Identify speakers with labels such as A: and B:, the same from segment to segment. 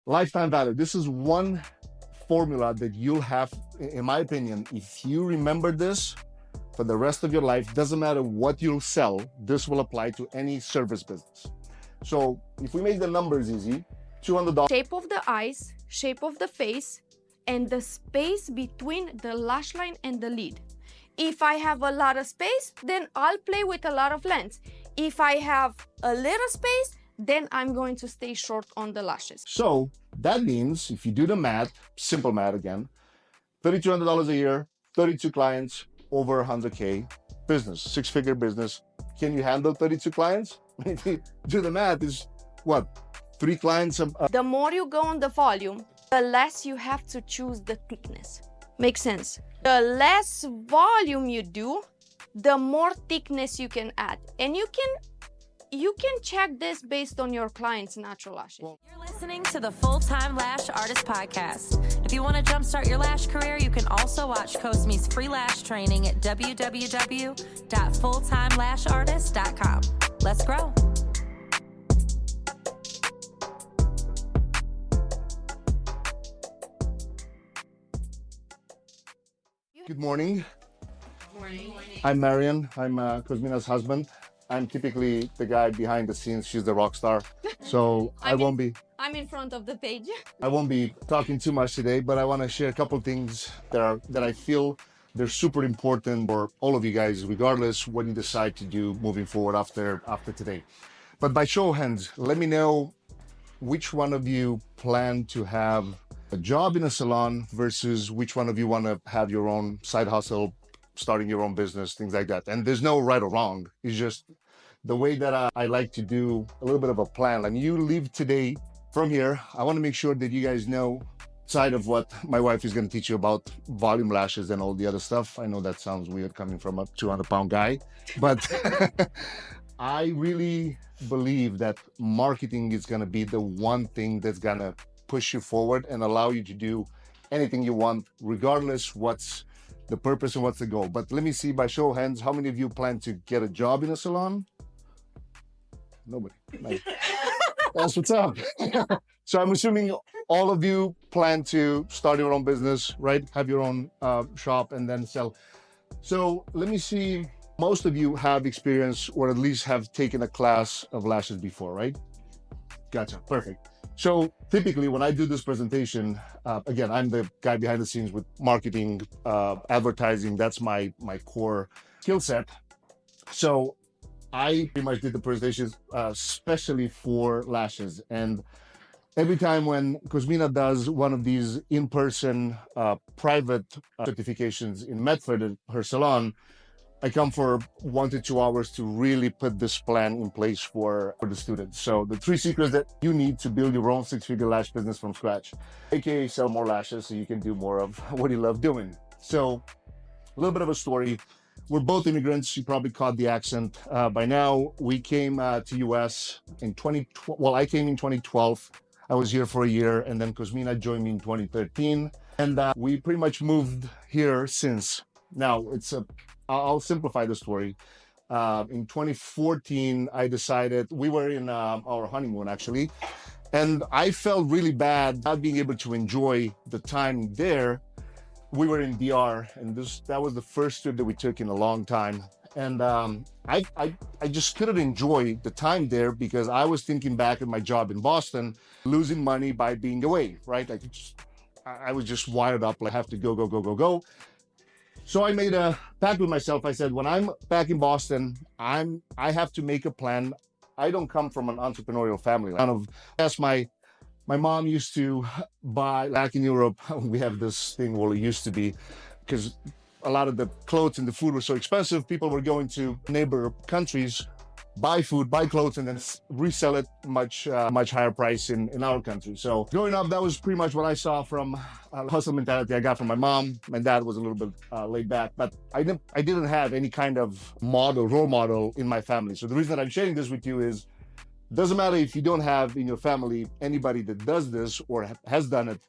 A: Lifetime value. This is one formula that you'll have, in my opinion, if you remember this for the rest of your life, doesn't matter what you'll sell, this will apply to any service business. So if we make the numbers easy, $200.
B: Shape of the eyes, shape of the face, and the space between the lash line and the lid. If I have a lot of space, then I'll play with a lot of length. If I have a little space, then I'm going to stay short on the lashes.
A: So that means if you do the math, simple math again, $3,200 a year, 32 clients, over 100K business, six-figure business. Can you handle 32 clients? If you do the math, is what? 3 clients
B: The more you go on the volume, the less you have to choose the thickness. Makes sense. The less volume you do, the more thickness you can add. And you can check this based on your client's natural lashes.
C: You're listening to the Full-Time Lash Artist Podcast. If you want to jumpstart your lash career, you can also watch Cosme's free lash training at www.fulltimelashartist.com. Let's grow.
A: Good morning.
B: Morning.
A: I'm Marian. I'm Cosmina's husband. I'm typically the guy behind the scenes. She's the rock star. So I'm
B: in front of the page.
A: I won't be talking too much today, but I want to share a couple of things that I feel they're super important for all of you guys, regardless what you decide to do moving forward after today. But by show of hands, let me know which one of you plan to have a job in a salon versus which one of you want to have your own side hustle, starting your own business, things like that. And there's no right or wrong. It's just the way that I like to do a little bit of a plan. And you leave today from here, I want to make sure that you guys know side of what my wife is going to teach you about volume lashes and all the other stuff. I know that sounds weird coming from a 200-pound guy, but I really believe that marketing is going to be the one thing that's going to push you forward and allow you to do anything you want, regardless what's the purpose and what's the goal. But let me see by show of hands, how many of you plan to get a job in a salon? Nobody. Nice. That's what's up. So I'm assuming all of you plan to start your own business, right? Have your own shop and then sell. So let me see, most of you have experience or at least have taken a class of lashes before, right? Gotcha, perfect. So typically when I do this presentation, again, I'm the guy behind the scenes with marketing, advertising. That's my core skill set. So I pretty much did the presentations especially for lashes. And every time when Cosmina does one of these in-person private certifications in Medford, her salon, I come for 1 to 2 hours to really put this plan in place for the students. So the 3 secrets that you need to build your own six-figure lash business from scratch, aka sell more lashes so you can do more of what you love doing. So a little bit of a story. We're both immigrants. You probably caught the accent by now. We came to US in I came in 2012. I was here for a year, and then Cosmina joined me in 2013. And we pretty much moved here since. Now, I'll simplify the story. In 2014, I decided, we were in our honeymoon actually, and I felt really bad not being able to enjoy the time there. We were in DR, and that was the first trip that we took in a long time. And I just couldn't enjoy the time there because I was thinking back at my job in Boston, losing money by being away, right? I was just wired up, like I have to go. So I made a pact with myself. I said, when I'm back in Boston, I have to make a plan. I don't come from an entrepreneurial family. My mom used to buy, back in Europe, we have this thing, well, it used to be, because a lot of the clothes and the food were so expensive, people were going to neighbor countries, buy food, buy clothes, and then resell it much higher price in our country. So growing up, that was pretty much what I saw from hustle mentality I got from my mom. My dad was a little bit laid back, but I didn't have any kind of role model in my family. So the reason that I'm sharing this with you is, doesn't matter if you don't have in your family anybody that does this or has done it,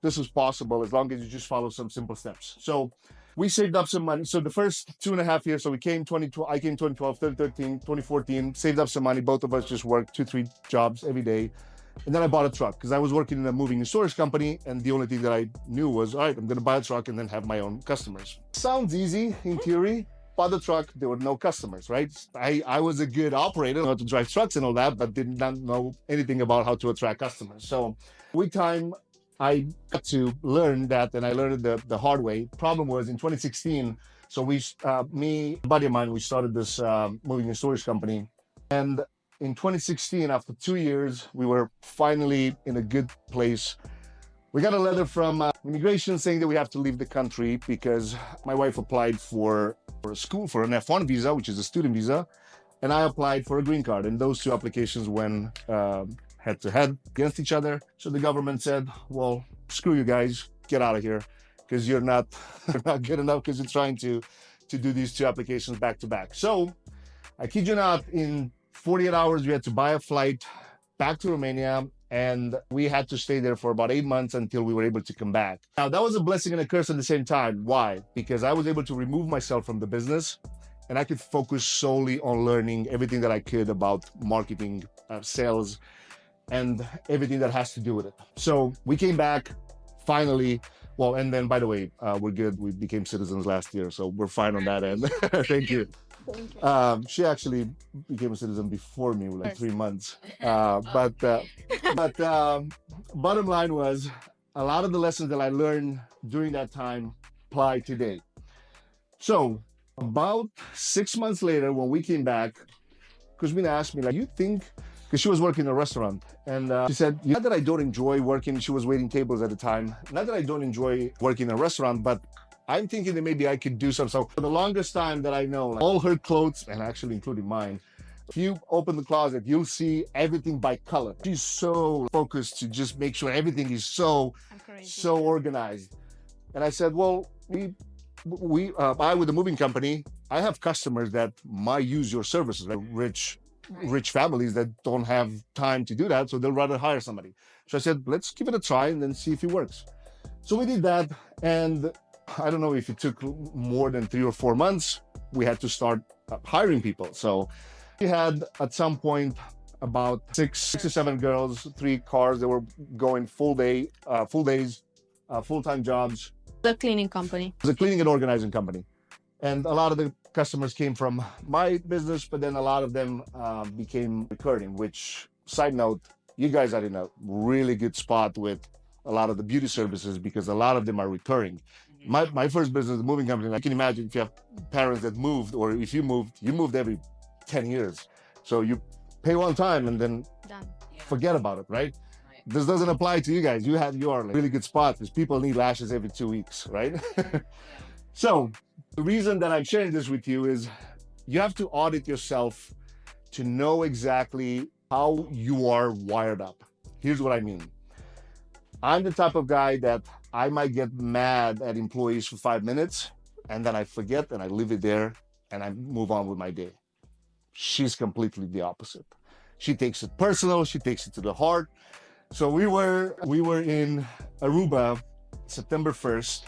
A: this is possible as long as you just follow some simple steps. So we saved up some money. So the first 2.5 years, so I came 2012, 2013, 2014, saved up some money. Both of us just worked 2-3 jobs every day. And then I bought a truck because I was working in a moving and storage company. And the only thing that I knew was, all right, I'm going to buy a truck and then have my own customers. Sounds easy in theory. Bought the truck, there were no customers, right? I was a good operator, how to drive trucks and all that, but did not know anything about how to attract customers. So with time, I got to learn that, and I learned it the hard way. Problem was in 2016, so me, a buddy of mine, we started this moving and storage company. And in 2016, after 2 years, we were finally in a good place. We got a letter from immigration saying that we have to leave the country because my wife applied for a school for an F1 visa, which is a student visa, and I applied for a green card. And those two applications went head to head against each other. So the government said, well, screw you guys, get out of here because you're not good enough because you're trying to do these two applications back to back. So I kid you not, in 48 hours, we had to buy a flight back to Romania, and we had to stay there for about 8 months until we were able to come back. Now, that was a blessing and a curse at the same time. Why? Because I was able to remove myself from the business, and I could focus solely on learning everything that I could about marketing, sales, and everything that has to do with it. So we came back finally. Well, and then, by the way, we're good. We became citizens last year, so we're fine on that end. Thank you. She actually became a citizen before me, like 3 months. But bottom line was, a lot of the lessons that I learned during that time apply today. So about 6 months later, when we came back, Kuzmina asked me, like, you think, because she was working in a restaurant, and she said, not that I don't enjoy working, she was waiting tables at the time, not that I don't enjoy working in a restaurant, but I'm thinking that maybe I could do something. So for the longest time that I know, like, all her clothes, and actually including mine, if you open the closet, you'll see everything by color. She's so focused to just make sure everything is so organized. And I said, well, I with the moving company, I have customers that might use your services, like rich families that don't have time to do that, so they'll rather hire somebody. So I said, let's give it a try and then see if it works. So we did that, and I don't know if it took more than 3 or 4 months, we had to start hiring people. So we had at some point about 6 or 7 girls, 3 cars that were going full days, full-time jobs.
B: The cleaning company.
A: It was a cleaning and organizing company. And a lot of the customers came from my business, but then a lot of them became recurring, which, side note, you guys are in a really good spot with a lot of the beauty services because a lot of them are recurring. My first business, the moving company, I can imagine if you have parents that moved, or if you moved every 10 years. So you pay one time and then forget about it, right? This doesn't apply to you guys. You are in a really good spot because people need lashes every 2 weeks, right? So the reason that I'm sharing this with you is you have to audit yourself to know exactly how you are wired up. Here's what I mean. I'm the type of guy that I might get mad at employees for 5 minutes and then I forget and I leave it there and I move on with my day. She's completely the opposite. She takes it personal. She takes it to the heart. So we were in Aruba, September 1st.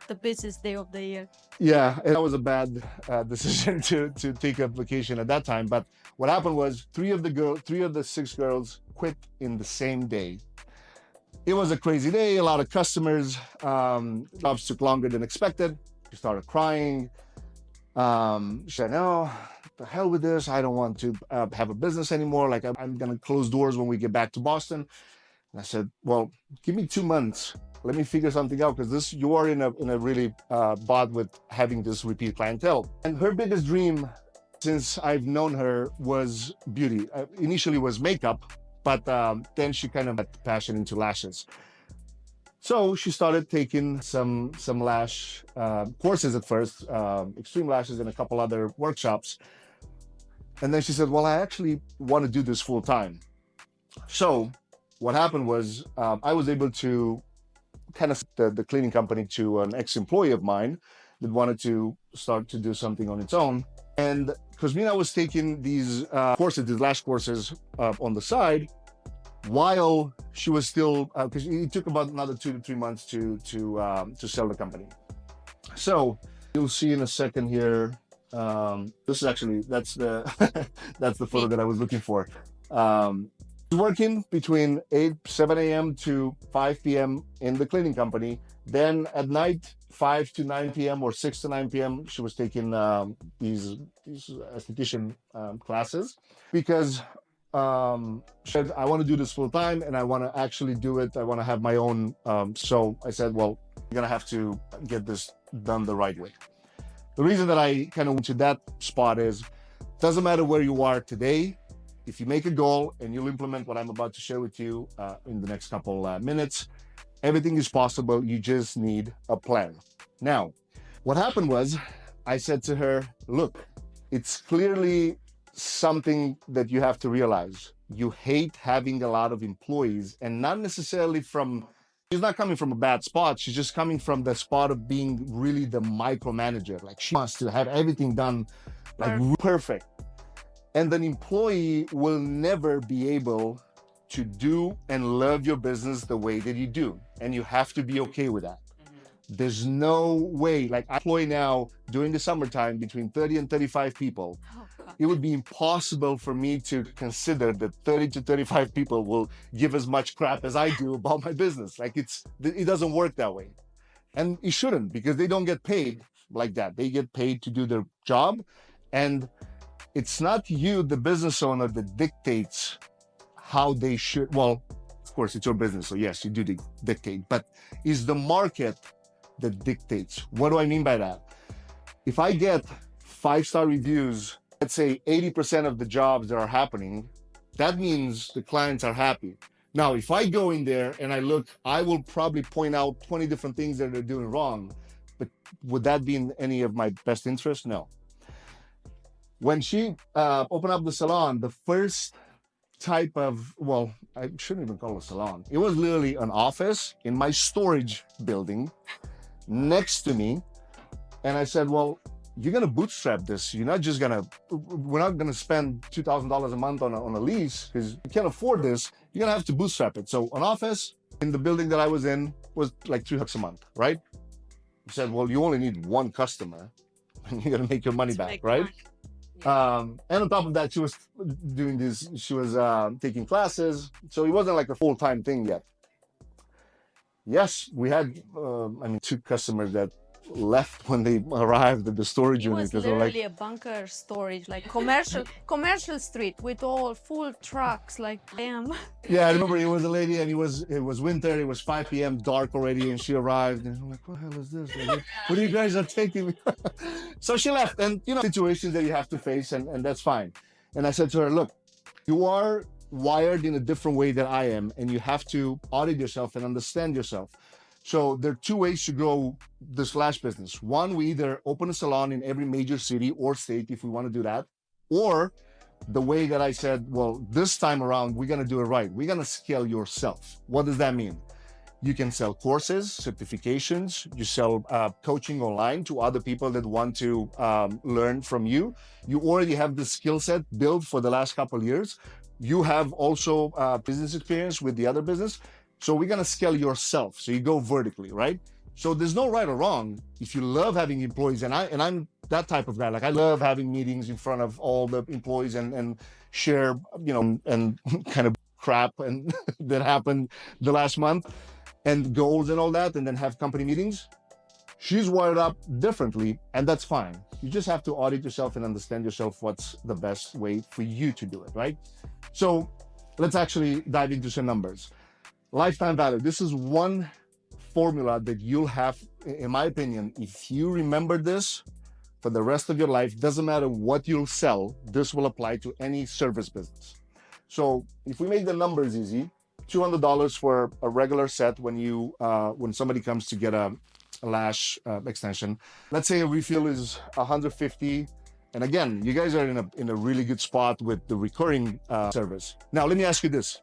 B: The busiest day of the year.
A: Yeah, and that was a bad decision to take a vacation at that time. But what happened was 3 of the 6 girls quit in the same day. It was a crazy day, a lot of customers. Jobs took longer than expected. She started crying. She said, no, the hell with this. I don't want to have a business anymore. Like, I'm going to close doors when we get back to Boston. And I said, well, give me 2 months. Let me figure something out because you are in a really bad with having this repeat clientele. And her biggest dream since I've known her was beauty. Initially was makeup, but then she kind of got passion into lashes. So she started taking some lash courses at first, extreme lashes and a couple other workshops. And then she said, well, I actually want to do this full time. So what happened was I was able to kind of the cleaning company to an ex-employee of mine that wanted to start to do something on its own. And Kuzmina was taking these courses, these lash courses on the side, while she was still, because it took about another 2 to 3 months to sell the company. So you'll see in a second here. This is actually that's the that's the photo that I was looking for. working between 7 a.m. to 5 p.m. in the cleaning company. Then at night, 5 to 9 p.m. or 6 to 9 p.m., she was taking these esthetician classes because she said, I want to do this full time and I want to actually do it. I want to have my own. So I said, well, you're going to have to get this done the right way. The reason that I kind of went to that spot is, doesn't matter where you are today, if you make a goal and you'll implement what I'm about to share with you in the next couple minutes, everything is possible. You just need a plan. Now, what happened was I said to her, look, it's clearly something that you have to realize. You hate having a lot of employees, and not necessarily from, she's not coming from a bad spot. She's just coming from the spot of being really the micromanager. Like she wants to have everything done like perfect. And an employee will never be able to do and love your business the way that you do. And you have to be okay with that. There's no way, like I employ now during the summertime between 30 and 35 people. It would be impossible for me to consider that 30 to 35 people will give as much crap as I do about my business. Like it doesn't work that way. And it shouldn't, because they don't get paid like that. They get paid to do their job. And it's not you, the business owner, that dictates how they should. Well, of course, it's your business. So yes, you do dictate, but it's the market that dictates. What do I mean by that? If I get 5-star reviews, let's say 80% of the jobs that are happening, that means the clients are happy. Now, if I go in there and I look, I will probably point out 20 different things that they're doing wrong, but would that be in any of my best interest? No. When she opened up the salon, the first type of, well, I shouldn't even call it a salon. It was literally an office in my storage building next to me. And I said, well, you're going to bootstrap this. You're not just going to, we're not going to spend $2,000 a month on a lease because you can't afford this. You're going to have to bootstrap it. So an office in the building that I was in was like $300 a month, right? I said, well, you only need one customer and you're going to make your money back, right? And on top of that, she was doing this, she was taking classes. So it wasn't like a full-time thing yet. Yes, we had, 2 customers that left when they arrived at the storage unit.
B: It was literally a bunker storage, like commercial street with all full trucks, like damn.
A: Yeah, I remember it was a lady and it was winter, it was 5 p.m, dark already, and she arrived and I'm like, what the hell is this? Like, what are you guys are taking me? So she left, and situations that you have to face, and that's fine. And I said to her, look, you are wired in a different way than I am, and you have to audit yourself and understand yourself. So there are 2 ways to grow this lash business. One, we either open a salon in every major city or state if we want to do that, or the way that I said, well, this time around, we're going to do it right. We're going to scale yourself. What does that mean? You can sell courses, certifications, you sell coaching online to other people that want to learn from you. You already have the skill set built for the last couple of years. You have also business experience with the other business. So we're going to scale yourself. So you go vertically, right? So there's no right or wrong. If you love having employees, and I'm that type of guy, like I love having meetings in front of all the employees and share, and kind of crap and that happened the last month and goals and all that, and then have company meetings. She's wired up differently, and that's fine. You just have to audit yourself and understand yourself what's the best way for you to do it, right? So let's actually dive into some numbers. Lifetime value. This is one formula that you'll have, in my opinion, if you remember this for the rest of your life, doesn't matter what you'll sell, this will apply to any service business. So if we make the numbers easy, $200 for a regular set when somebody comes to get a lash extension. Let's say a refill is $150. And again, you guys are in a really good spot with the recurring service. Now, let me ask you this.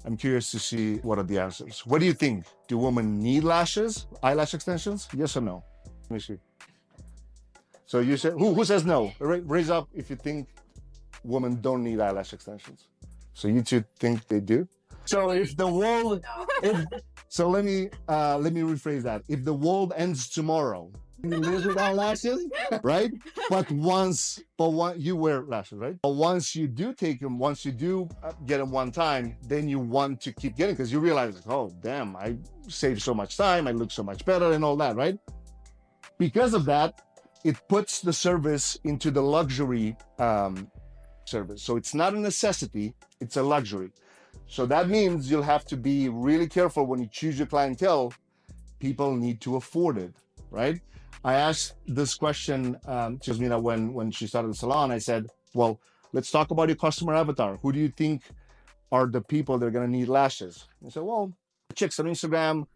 A: I'm curious to see what are the answers. What do you think? Do women need lashes, eyelash extensions? Yes or no? Let me see. So you said, who says no? Raise up if you think women don't need eyelash extensions. So you two think they do? So if the world, so let me rephrase that. If the world ends tomorrow You live without lashes, right? But you wear lashes, right? But once you do take them, once you do get them one time, then you want to keep getting, because you realize, like, oh, damn, I save so much time, I look so much better and all that, right? Because of that, it puts the service into the luxury service. So it's not a necessity, it's a luxury. So that means you'll have to be really careful when you choose your clientele. People need to afford it, right? I asked this question to Jasmina when she started the salon. I said, well, let's talk about your customer avatar. Who do you think are the people that are going to need lashes? I said, well, chicks on Instagram,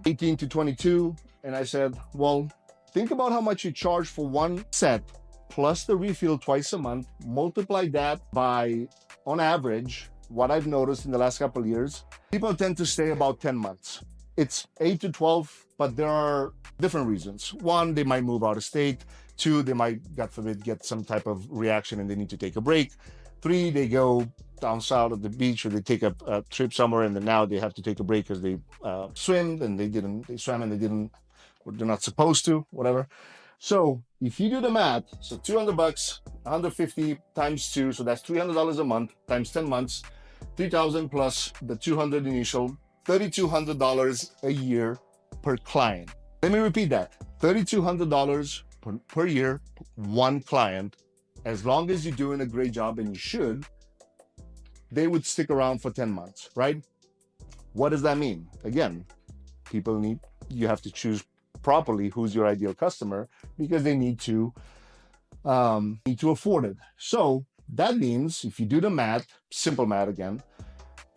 A: 18 to 22. And I said, well, think about how much you charge for one set plus the refill twice a month. Multiply that by, on average, what I've noticed in the last couple of years, people tend to stay about 10 months. It's 8 to 12, but there are different reasons. One, they might move out of state. Two, they might, God forbid, get some type of reaction and they need to take a break. Three, they go down south of the beach, or they take a trip somewhere and then now they have to take a break because they swam and they're not supposed to, whatever. So if you do the math, so $200, 150 times 2, so that's $300 a month times 10 months, 3,000 plus the 200 initial, $3,200 a year per client. Let me repeat that. $3,200 per year, one client. As long as you're doing a great job, and you should, they would stick around for 10 months, right? What does that mean? Again, you have to choose properly who's your ideal customer, because they need to afford it. So that means if you do the math, simple math again,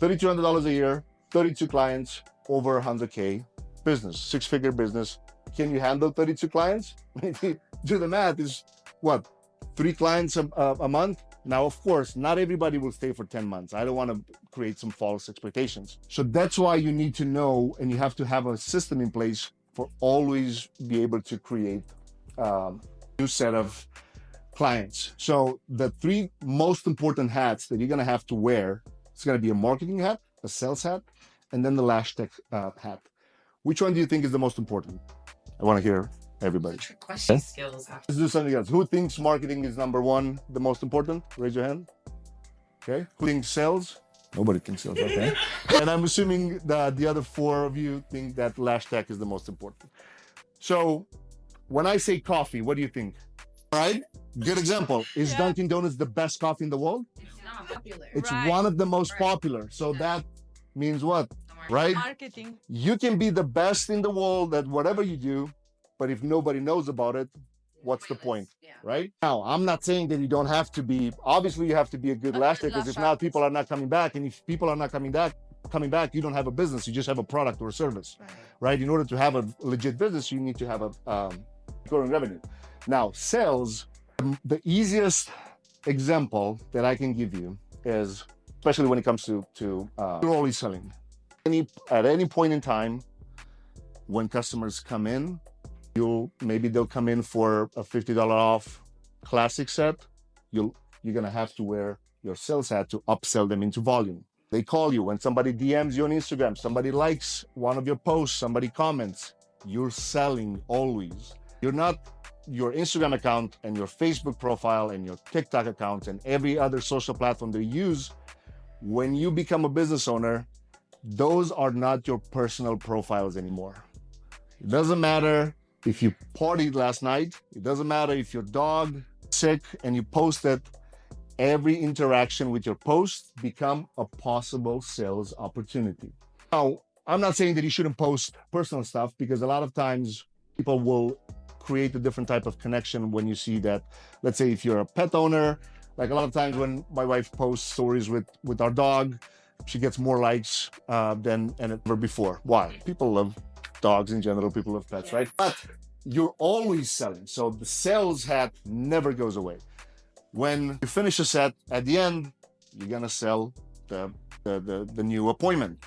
A: $3,200 a year, 32 clients, over 100K business, six-figure business. Can you handle 32 clients? If you do the math, is what, 3 clients a month? Now, of course, not everybody will stay for 10 months. I don't want to create some false expectations. So that's why you need to know, and you have to have a system in place for always be able to create a new set of clients. So the 3 most important hats that you're going to have to wear, it's going to be a marketing hat, a sales hat, and then the lash tech hat. Which one do you think is the most important? I want to hear everybody.
D: Question skills.
A: Let's do something else. Who thinks marketing is number 1, the most important? Raise your hand. Okay. Who thinks sales? Nobody thinks sales. Okay. And I'm assuming that the other 4 of you think that lash tech is the most important. So when I say coffee, what do you think? All right. Good example. Is Dunkin' Donuts the best coffee in the world?
D: It's not popular.
A: It's one of the most popular. So that means what? Right?
B: Marketing.
A: You can be the best in the world at whatever you do, but if nobody knows about it, what's the point?
D: Yeah.
A: Right? Now, I'm not saying that you don't have to be, obviously you have to be a good lash tech, because if not, people are not coming back. And if people are not coming back, you don't have a business, you just have a product or a service, right? In order to have a legit business, you need to have a growing revenue. Now, sales, the easiest example that I can give you is, especially when it comes to you're always selling. At any point in time, when customers come in, maybe they'll come in for a $50 off classic set. You're gonna have to wear your sales hat to upsell them into volume. They call you when somebody DMs you on Instagram, somebody likes one of your posts, somebody comments. You're selling always. You're not your Instagram account and your Facebook profile and your TikTok account and every other social platform they use. When you become a business owner, those are not your personal profiles anymore. It doesn't matter if you partied last night. It doesn't matter if your dog is sick and you post it. Every interaction with your post become a possible sales opportunity. Now, I'm not saying that you shouldn't post personal stuff, because a lot of times people will create a different type of connection when you see that. Let's say if you're a pet owner, like a lot of times when my wife posts stories with our dog, she gets more likes than ever before. Why? People love dogs in general, people love pets, right? But you're always selling. So the sales hat never goes away. When you finish a set, at the end, you're gonna sell the new appointment,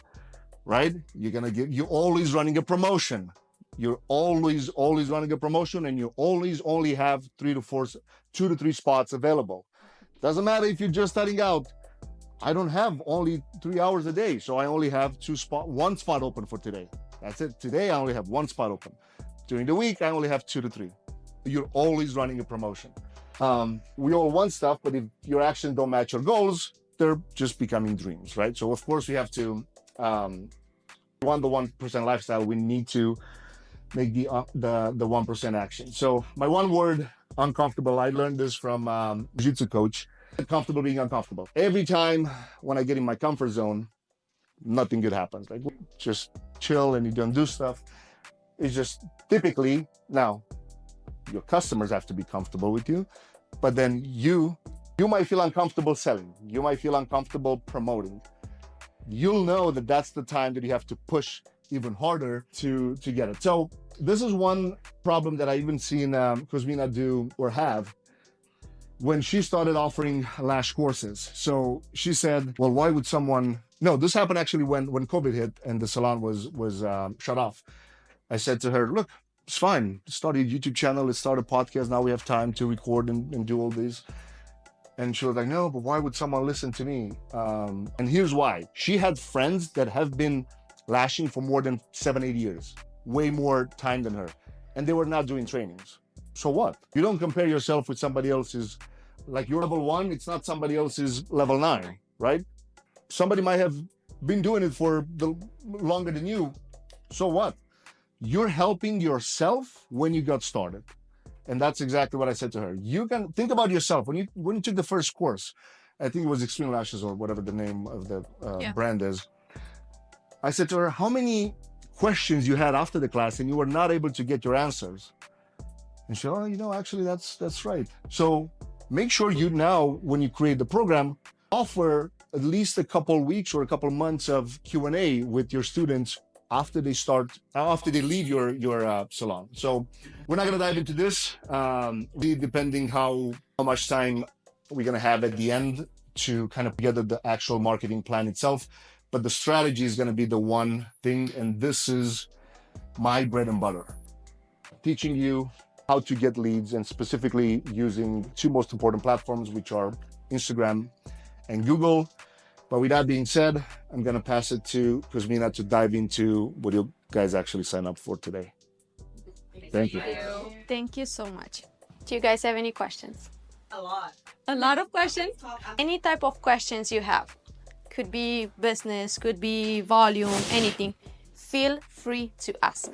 A: right? You're always running a promotion. You're always running a promotion, and you always only have 2 to 3 spots available. Doesn't matter if you're just starting out. I don't have only 3 hours a day, so I only have 1 spot open for today. That's it. Today I only have 1 spot open. During the week, I only have 2 to 3. You're always running a promotion. We all want stuff, but if your actions don't match your goals, they're just becoming dreams, right? So of course we have to, want the 1% lifestyle, we need to make the 1% action. So my one word, uncomfortable. I learned this from jiu-jitsu coach. Comfortable being uncomfortable. Every time when I get in my comfort zone, nothing good happens. Like just chill and you don't do stuff. It's just typically now your customers have to be comfortable with you, but then you might feel uncomfortable selling. You might feel uncomfortable promoting. You'll know that that's the time that you have to push even harder to get it. So this is one problem that I even seen Cosmina do or have when she started offering lash courses. So she said, well, why would someone, no, this happened actually when COVID hit and the salon was shut off. I said to her, look, it's fine. Start a YouTube channel. Let's start a podcast. Now we have time to record and do all this. And she was like, no, but why would someone listen to me? And here's why. She had friends that have been lashing for more than 7-8 years, way more time than her. And they were not doing trainings. So what? You don't compare yourself with somebody else's, like you're level 1, it's not somebody else's level 9, right? Somebody might have been doing it for longer than you. So what? You're helping yourself when you got started. And that's exactly what I said to her. You can think about yourself. When you took the first course, I think it was Extreme Lashes or whatever the name of the brand is. I said to her, how many questions you had after the class and you were not able to get your answers? And she said, oh, actually that's right. So make sure you now, when you create the program, offer at least a couple weeks or a couple months of Q&A with your students after they leave your salon. So we're not gonna dive into this, depending how much time we're gonna have at the end to kind of put together the actual marketing plan itself. But the strategy is gonna be the one thing, and this is my bread and butter. Teaching you how to get leads, and specifically using 2 most important platforms, which are Instagram and Google. But with that being said, I'm going to pass it to Cosmina to dive into what you guys actually sign up for today. Thank you.
B: Thank you so much. Do you guys have any questions?
D: A lot.
B: A lot of questions? Any type of questions you have. Could be business, could be volume, anything. Feel free to ask.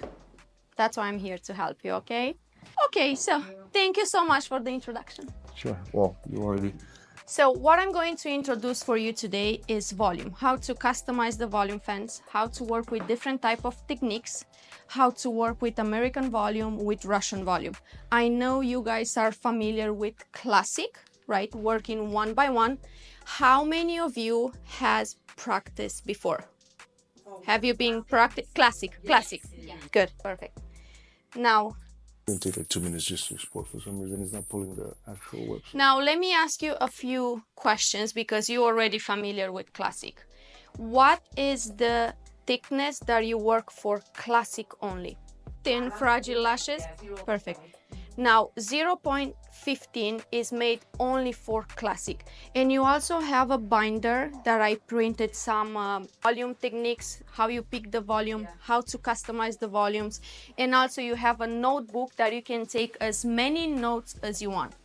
B: That's why I'm here to help you, okay? Okay, so thank you so much for the introduction.
A: Sure. Well, you already...
B: So what I'm going to introduce for you today is volume, how to customize the volume fans, how to work with different type of techniques, how to work with American volume, with Russian volume. I know you guys are familiar with classic, right? Working one by one. How many of you has practiced before? Have you been classic? Yeah. Good, perfect. Now,
A: It's going to take like 2 minutes just to export. For some reason, it's not pulling the actual website.
B: now let me ask you a few questions because you're already familiar with classic. What is the thickness that you work for classic only? Thin, fragile lashes? Perfect. Now, 0.15 is made only for classic. And you also have a binder that I printed some volume techniques, how you pick the volume, how to customize the volumes. And also you have a notebook that you can take as many notes as you want.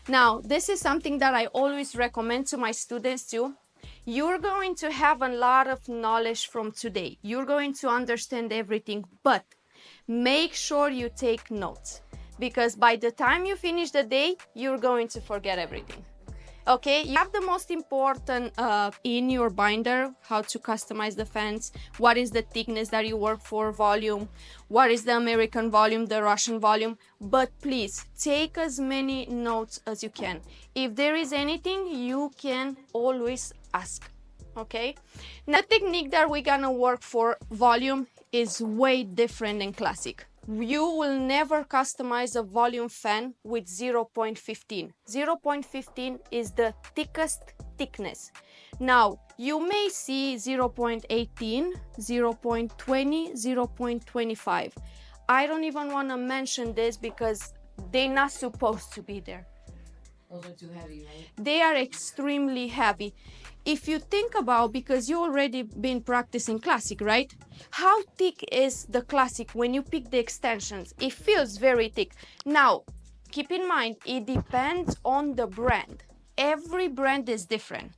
B: Now, this is something that I always recommend to my students too. You're going to have a lot of knowledge from today. You're going to understand everything, but make sure you take notes. Because by the time you finish the day, you're going to forget everything. Okay, you have the most important in your binder, how to customize the fans, what is the thickness that you work for, volume, what is the American volume, the Russian volume, but please take as many notes as you can. If there is anything, you can always ask, okay? Now, the technique that we're gonna work for volume is way different than classic. You will never customize a volume fan with 0.15. 0.15 is the thickest thickness. Now, you may see 0.18, 0.20, 0.25. I don't even want to mention this because they're not supposed to be there.
D: Those are too heavy, right?
B: They are extremely heavy. If you think about, because you already been practicing classic, right? How thick is the classic when you pick the extensions? It feels very thick. Now, keep in mind, it depends on the brand. Every brand is different.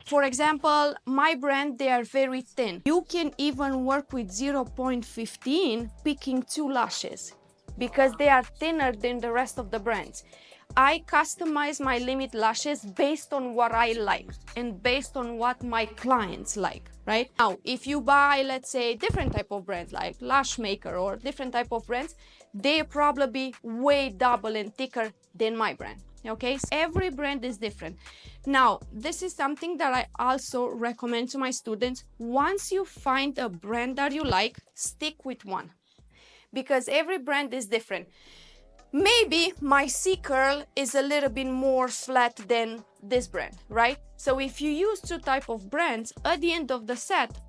B: For example, my brand, they are very thin. You can even work with 0.15 picking 2 lashes because they are thinner than the rest of the brands. I customize my limit lashes based on what I like and based on what my clients like, right? Now, if you buy, let's say, different type of brands like Lash Maker or different type of brands, they probably be way double and thicker than my brand, okay? So every brand is different. Now, this is something that I also recommend to my students. Once you find a brand that you like, stick with one because every brand is different. Maybe my C-curl is a little bit more flat than this brand, right? So if you use 2 type of brands, at the end of the sets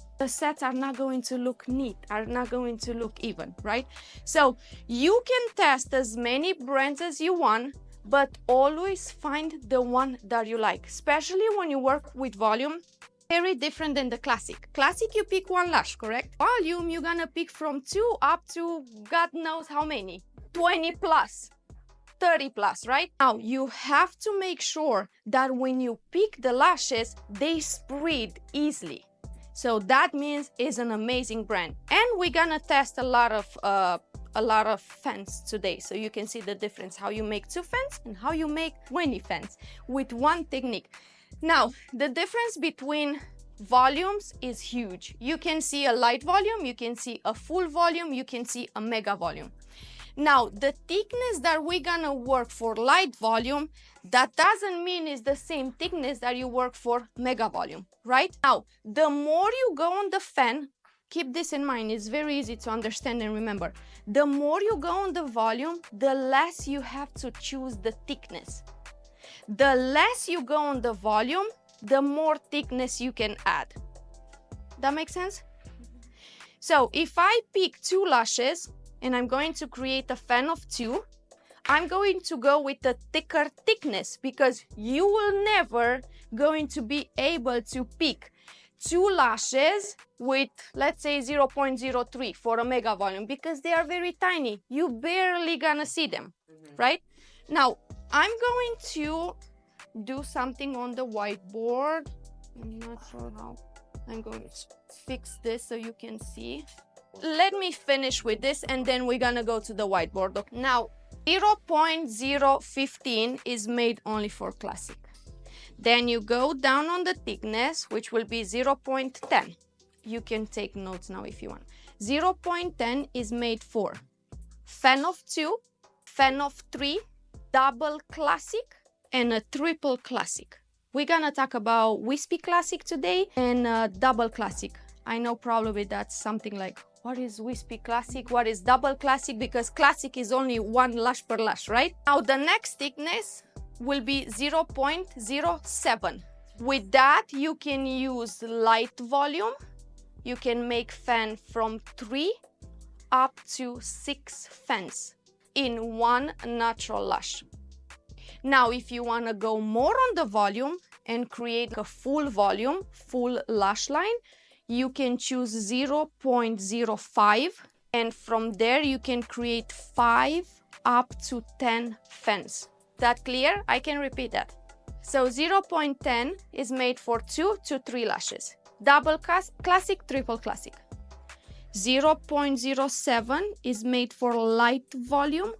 B: are not going to look neat, are not going to look even, right? So you can test as many brands as you want, but always find the one that you like, especially when you work with volume. Very different than the classic. Classic, you pick 1 lash, correct? Volume, you're gonna pick from 2 up to God knows how many. 20 plus, 30 plus, right? Now, you have to make sure that when you pick the lashes, they spread easily. So that means it's an amazing brand. And we're gonna test a lot of fans today. So you can see the difference, how you make 2 fans and how you make 20 fans with one technique. Now, the difference between volumes is huge. You can see a light volume, you can see a full volume, you can see a mega volume. Now, the thickness that we're gonna work for light volume, that doesn't mean it's the same thickness that you work for mega volume, right? Now, the more you go on the fan, keep this in mind, it's very easy to understand and remember. The more you go on the volume, the less you have to choose the thickness. The less you go on the volume, the more thickness you can add. That makes sense? So if I pick 2 lashes, and I'm going to create a fan of 2, I'm going to go with the thicker thickness because you will never going to be able to pick 2 lashes with, let's say, 0.03 for a mega volume because they are very tiny. You barely gonna see them, right? Now, I'm going to do something on the whiteboard. I'm not sure how. I'm going to fix this so you can see. Let me finish with this and then we're gonna go to the whiteboard. Now, 0.015 is made only for classic. Then you go down on the thickness, which will be 0.10. You can take notes now if you want. 0.10 is made for fan of 2, fan of 3, double classic, and a triple classic. We're gonna talk about wispy classic today and double classic. I know probably that's something like, what is wispy classic? What is double classic? Because classic is only 1 lash per lash, right? Now the next thickness will be 0.07. With that, you can use light volume. You can make fan from 3 up to 6 fans in 1 natural lash. Now, if you want to go more on the volume and create a full volume, full lash line, you can choose 0.05 and from there you can create 5 up to 10 fans. That clear? I can repeat that. So 0.10 is made for 2 to 3 lashes. Double classic, triple classic. 0.07 is made for light volume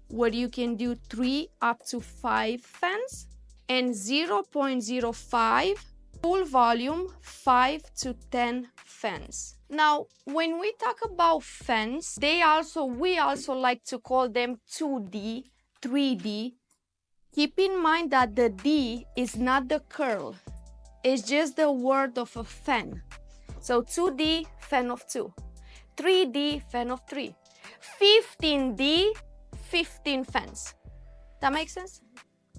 B: where you can do 3 up to 5 fans. And 0.05 full volume, 5 to 10 fans. Now, when we talk about fans, we also like to call them 2D, 3D. Keep in mind that the D is not the curl. It's just the word of a fan. So 2D, fan of 2. 3D, fan of 3. 15D, 15 fans. That makes sense?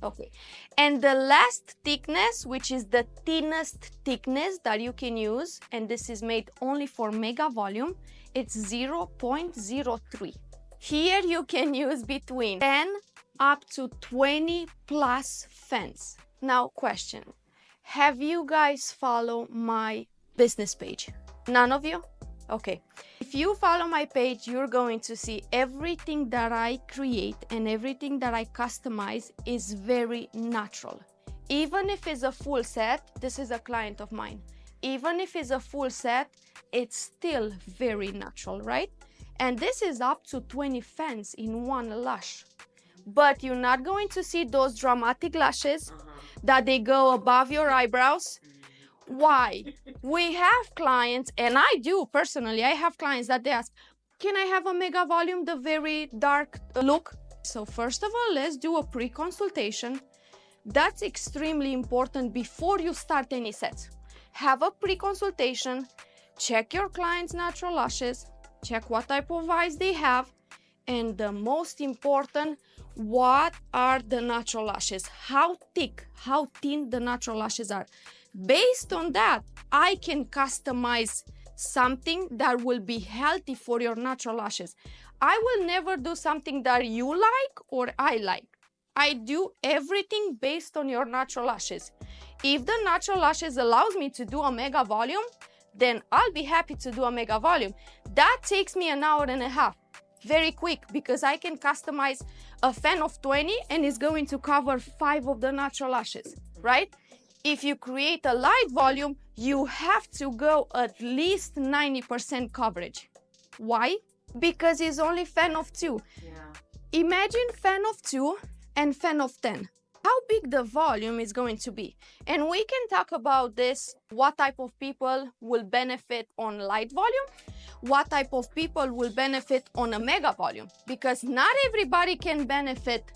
B: Okay. And the last thickness, which is the thinnest thickness that you can use, and this is made only for mega volume, it's 0.03. Here you can use between 10 up to 20 plus fans. Now, question. Have you guys follow my business page? None of you? Okay. If you follow my page, you're going to see everything that I create and everything that I customize is very natural. Even if it's a full set, this is a client of mine. Even if it's a full set, it's still very natural, right? And this is up to 20 fans in one lash. But you're not going to see those dramatic lashes that they go above your eyebrows. Why? We have clients, and I do personally, I have clients that they ask, can I have a mega volume, the very dark look? So first of all, let's do a pre-consultation. That's extremely important before you start any sets. Have a pre-consultation, check your client's natural lashes, check what type of eyes they have, and the most important, what are the natural lashes? How thick, how thin the natural lashes are. Based on that, I can customize something that will be healthy for your natural lashes. I will never do something that you like or I like. I do everything based on your natural lashes. If the natural lashes allows me to do a mega volume, then I'll be happy to do a mega volume. That takes me an hour and a half. Very quick, because I can customize a fan of 20 and it's going to cover 5 of the natural lashes, right? If you create a light volume, you have to go at least 90% coverage. Why? Because it's only fan of 2.
D: Yeah.
B: Imagine fan of 2 and fan of 10. How big the volume is going to be. And we can talk about this, what type of people will benefit on light volume, what type of people will benefit on a mega volume, because not everybody can benefit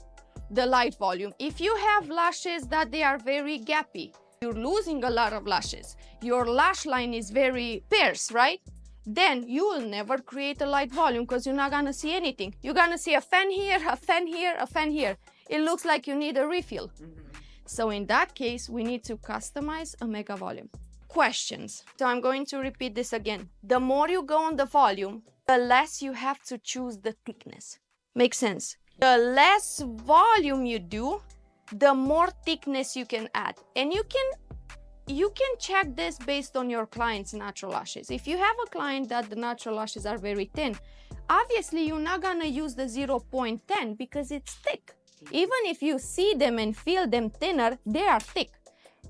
B: the light volume. If you have lashes that they are very gappy, you're losing a lot of lashes, your lash line is very sparse, right? Then you will never create a light volume because you're not gonna see anything. You're gonna see a fan here, a fan here, a fan here. It looks like you need a refill. So in that case, we need to customize a mega volume. Questions. So I'm going to repeat this again. The more you go on the volume, the less you have to choose the thickness. Makes sense? The less volume you do, the more thickness you can add. And you can check this based on your client's natural lashes. If you have a client that the natural lashes are very thin, obviously you're not gonna use the 0.10 because it's thick. Even if you see them and feel them thinner, they are thick.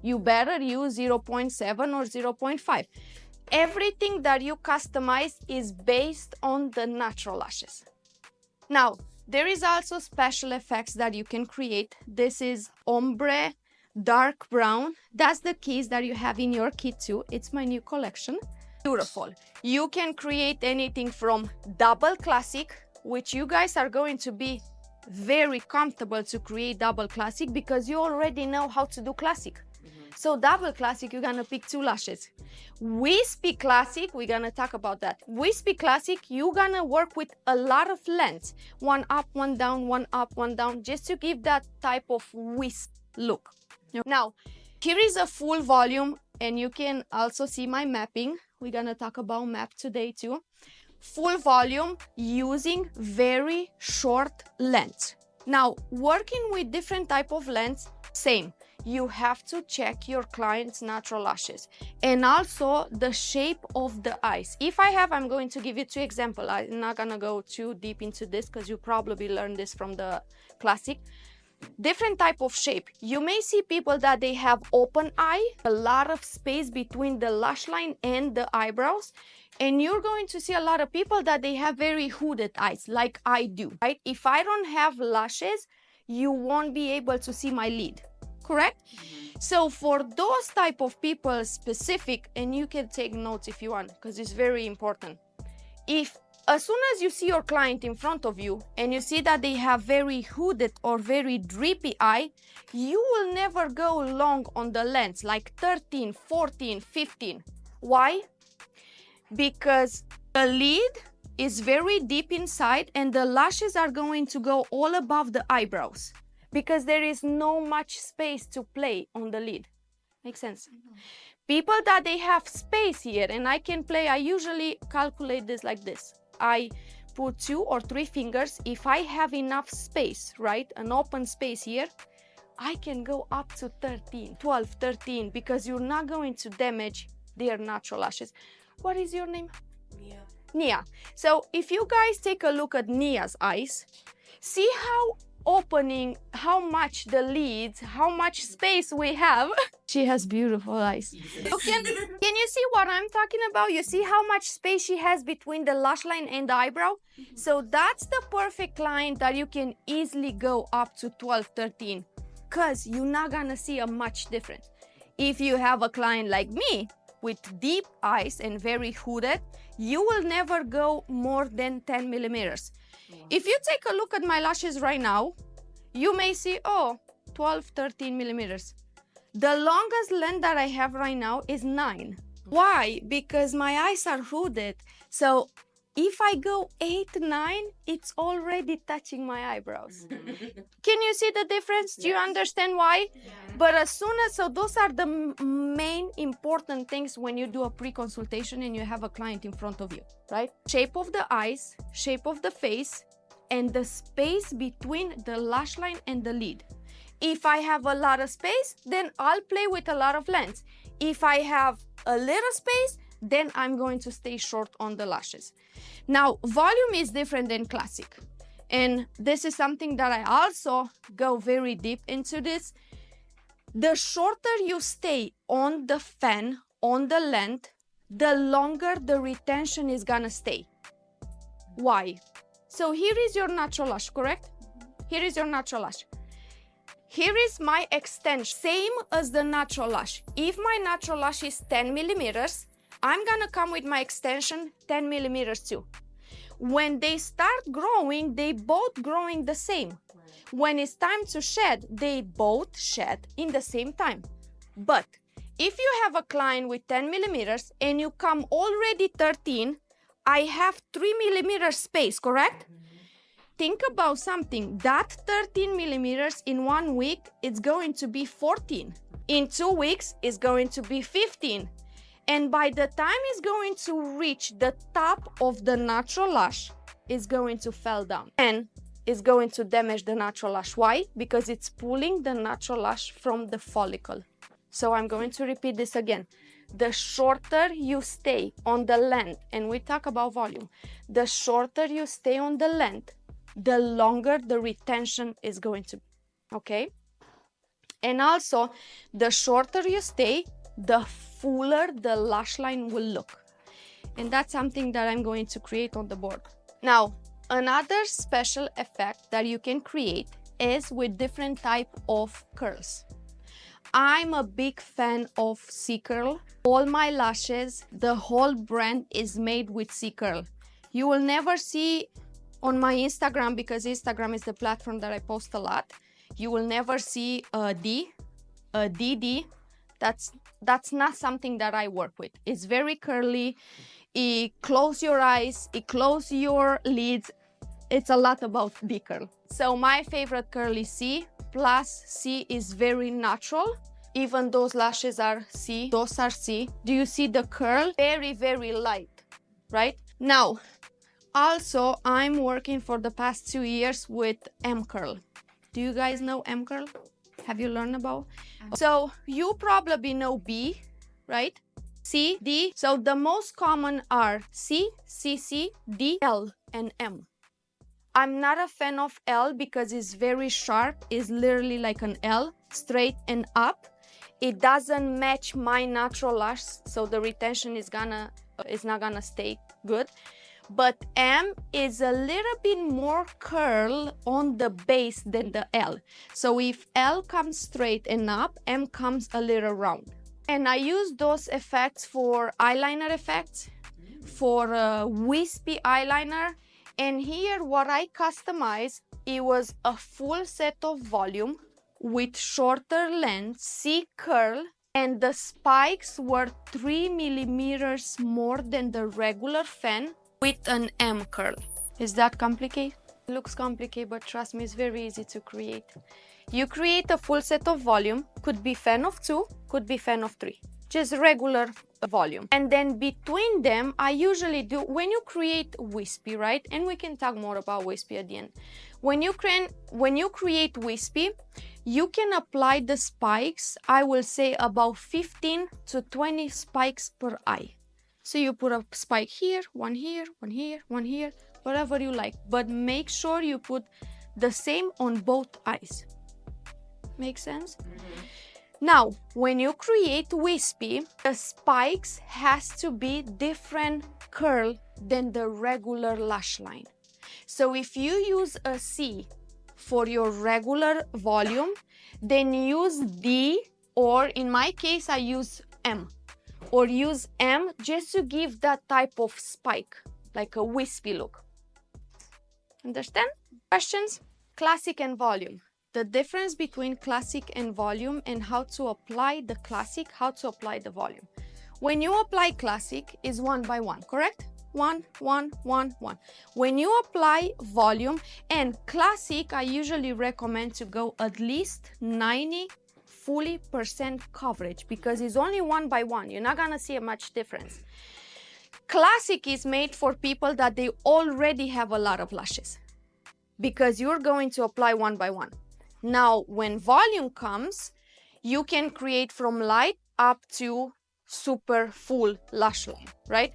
B: You better use 0.7 or 0.5. Everything that you customize is based on the natural lashes. Now, there is also special effects that you can create. This is ombre, dark brown. That's the keys that you have in your kit too. It's my new collection. Beautiful. You can create anything from double classic, which you guys are going to be very comfortable to create double classic because you already know how to do classic. So double classic, you're gonna pick 2 lashes. Wispy classic, we're gonna talk about that. Wispy classic, you're gonna work with a lot of lengths. 1 up, 1 down, 1 up, 1 down, just to give that type of wisp look. Now, here is a full volume, and you can also see my mapping. We're gonna talk about map today too. Full volume using very short lengths. Now, working with different type of lengths, same. You have to check your client's natural lashes and also the shape of the eyes. If I'm going to give you 2 examples. I'm not gonna go too deep into this because you probably learned this from the classic. Different type of shape. You may see people that they have open eye, a lot of space between the lash line and the eyebrows. And you're going to see a lot of people that they have very hooded eyes, like I do, right? If I don't have lashes, you won't be able to see my lid, correct? So for those type of people specific, and you can take notes if you want, because it's very important. If as soon as you see your client in front of you and you see that they have very hooded or very drippy eye, you will never go long on the lens, like 13, 14, 15. Why? Because the lid is very deep inside and the lashes are going to go all above the eyebrows because there is no much space to play on the lid. Makes sense? People that they have space here and I can play, I usually calculate this like this. I put 2 or 3 fingers. If I have enough space, right, an open space here, I can go up to 13, 12, 13, because you're not going to damage their natural lashes. What is your name?
D: Mia.
B: Nia. So if you guys take a look at Nia's eyes, see how opening, how much the lids, how much space we have. She has beautiful eyes. So can you see what I'm talking about? You see how much space she has between the lash line and the eyebrow? So that's the perfect line that you can easily go up to 12, 13, because you're not gonna see a much difference. If you have a client like me with deep eyes and very hooded, you will never go more than 10 millimeters. If you take a look at my lashes right now, you may see, 12, 13 millimeters. The longest length that I have right now is 9. Why? Because my eyes are hooded. So if I go 8, 9, it's already touching my eyebrows. Can you see the difference? Do you understand why?
D: Yeah.
B: But as soon as, so those are the main important things when you do a pre-consultation and you have a client in front of you, right? Shape of the eyes, shape of the face, and the space between the lash line and the lid. If I have a lot of space, then I'll play with a lot of length. If I have a little space, then I'm going to stay short on the lashes. Now, volume is different than classic. And this is something that I also go very deep into this. The shorter you stay on the fan, on the length, the longer the retention is gonna stay. Why? So here is your natural lash, correct? Here is your natural lash. Here is my extension, same as the natural lash. If my natural lash is 10 millimeters, I'm gonna come with my extension 10 millimeters too. When they start growing, they both growing the same. When it's time to shed, they both shed in the same time. But if you have a client with 10 millimeters and you come already 13, I have 3 millimeters space, correct? Think about something. That 13 millimeters in 1 week, it's going to be 14. In 2 weeks, it's going to be 15. And by the time it's going to reach the top of the natural lash, it's going to fall down. And it's going to damage the natural lash. Why? Because it's pulling the natural lash from the follicle. So I'm going to repeat this again. The shorter you stay on the length, and we talk about volume, the shorter you stay on the length, the longer the retention is going to be, okay? And also, the shorter you stay, the fuller the lash line will look. And that's something that I'm going to create on the board. Now, another special effect that you can create is with different type of curls. I'm a big fan of C-curl. All my lashes, the whole brand is made with C-curl. You will never see on my Instagram, because Instagram is the platform that I post a lot, you will never see a D, a DD. That's not something that I work with. It's very curly. It closes your eyes, it closes your lids. It's a lot about D curl. So my favorite curl is C, plus C is very natural. Even those lashes are C, those are C. Do you see the curl? Very, very light, right? Now, also, I'm working for the past 2 years with M curl. Do you guys know M curl? Have you learned about? So you probably know B, right? C, D. So the most common are C, CC, D, L, and M. I'm not a fan of L because it's very sharp. It's literally like an L, straight and up. It doesn't match my natural lash, so the retention is not gonna stay good. But M is a little bit more curl on the base than the L. So if L comes straight and up, M comes a little round. And I use those effects for eyeliner effects, for wispy eyeliner. And here what I customized, it was a full set of volume with shorter length, C curl, and the spikes were 3 millimeters more than the regular fan, with an M curl. Is that complicated? It looks complicated, but trust me, it's very easy to create. You create a full set of volume, could be fan of 2, could be fan of 3. Just regular volume. And then between them, I usually do, when you create wispy, right? And we can talk more about wispy at the end. When you create wispy, you can apply the spikes, I will say about 15 to 20 spikes per eye. So you put a spike here, one here, one here, one here, whatever you like. But make sure you put the same on both eyes. Make sense? Mm-hmm. Now, when you create wispy, the spikes has to be different curl than the regular lash line. So if you use a C for your regular volume, then use D, or in my case, I use M. Or use M just to give that type of spike, like a wispy look. Understand? Questions? Classic and volume. The difference between classic and volume, and how to apply the classic, how to apply the volume. When you apply classic, is one by one, correct? One, one, one, one. When you apply volume and classic, I usually recommend to go at least 90% coverage, because it's only one by one. You're not gonna see a much difference. Classic is made for people that they already have a lot of lashes, because you're going to apply one by one. Now, when volume comes, you can create from light up to super full lash line, right?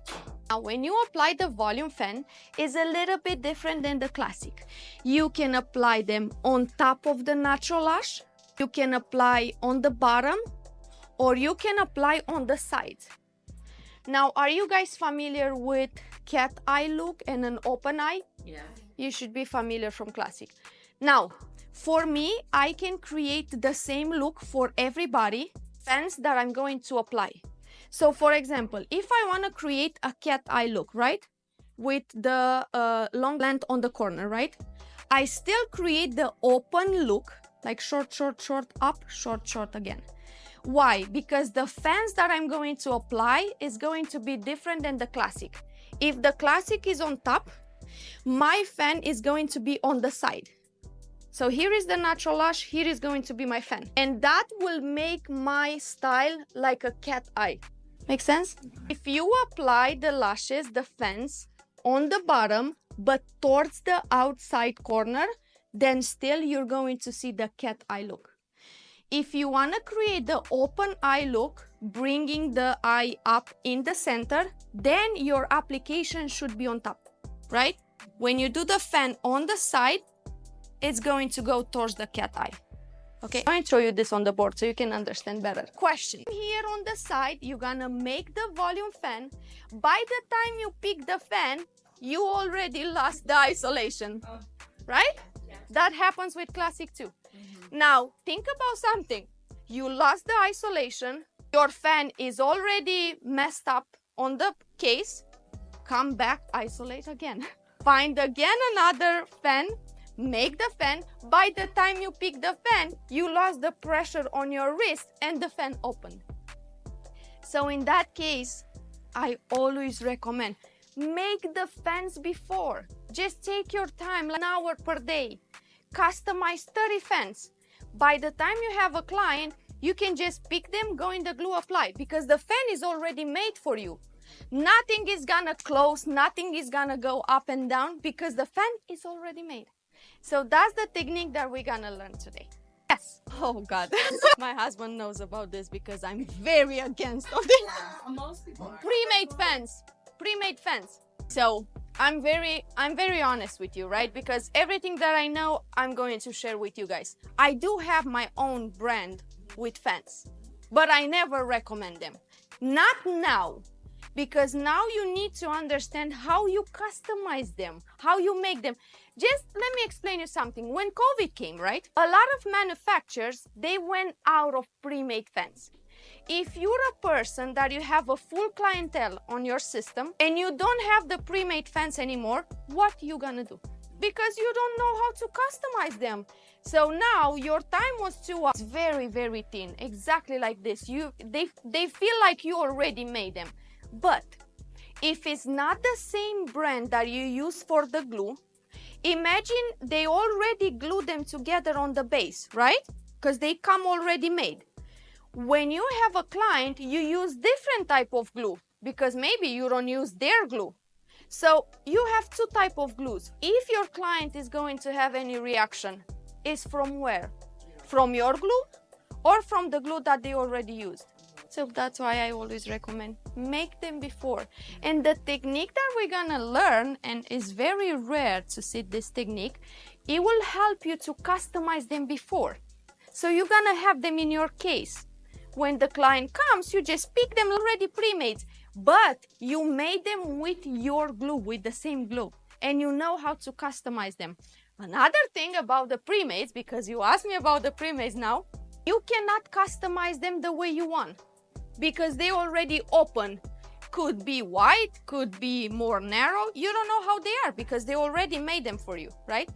B: Now, when you apply the volume fan, is a little bit different than the classic. You can apply them on top of the natural lash, you can apply on the bottom, or you can apply on the sides. Now, are you guys familiar with cat eye look and an open eye?
D: Yeah.
B: You should be familiar from classic. Now, for me, I can create the same look for everybody, fans that I'm going to apply. So for example, if I want to create a cat eye look, right? With the long length on the corner, right? I still create the open look, like short, short, short, up, short, short again. Why? Because the fans that I'm going to apply is going to be different than the classic. If the classic is on top, my fan is going to be on the side. So here is the natural lash, here is going to be my fan. And that will make my style like a cat eye. Make sense? If you apply the lashes, the fans, on the bottom, but towards the outside corner, then still you're going to see the cat eye look. If you want to create the open eye look, bringing the eye up in the center, then your application should be on top, right? When you do the fan on the side, it's going to go towards the cat eye. Okay, I'm going to show you this on the board so you can understand better. Question. Here on the side, you're gonna make the volume fan. By the time you pick the fan, you already lost the isolation, right? Yeah. That happens with classic too. Mm-hmm. Now, think about something. You lost the isolation, your fan is already messed up on the case, come back, isolate again. Find again another fan, make the fan. By the time you pick the fan, you lost the pressure on your wrist and the fan opened. So in that case, I always recommend make the fans before. Just take your time, like an hour per day. Customize 30 fans. By the time you have a client, you can just pick them, go in the glue, apply, because the fan is already made for you. Nothing is gonna close, nothing is gonna go up and down because the fan is already made. So that's the technique that we're gonna learn today. Yes. Oh God. My husband knows about this because I'm very against of this.
D: Yeah, most people are.
B: Pre-made fans. Pre-made fans. So I'm very honest with you, right? Because everything that I know, I'm going to share with you guys. I do have my own brand with fans, but I never recommend them. Not now. Because now you need to understand how you customize them, how you make them. Just let me explain you something. When COVID came, right? A lot of manufacturers, they went out of pre-made fans. If you're a person that you have a full clientele on your system and you don't have the pre-made fans anymore, what you gonna do? Because you don't know how to customize them. So now your time was to it's very, very thin, exactly like this. They feel like you already made them. But if it's not the same brand that you use for the glue, imagine they already glue them together on the base, right? Because they come already made. When you have a client, you use different type of glue because maybe you don't use their glue. So you have two type of glues. If your client is going to have any reaction, is from where? From your glue or from the glue that they already used? So that's why I always recommend make them before. And the technique that we're gonna learn, and is very rare to see this technique, it will help you to customize them before. So you're gonna have them in your case. When the client comes, you just pick them already pre-made, but you made them with your glue, with the same glue, and you know how to customize them. Another thing about the pre-mades, because you asked me about the pre-mades now, you cannot customize them the way you want because they already open. Could be wide, could be more narrow. You don't know how they are because they already made them for you, right?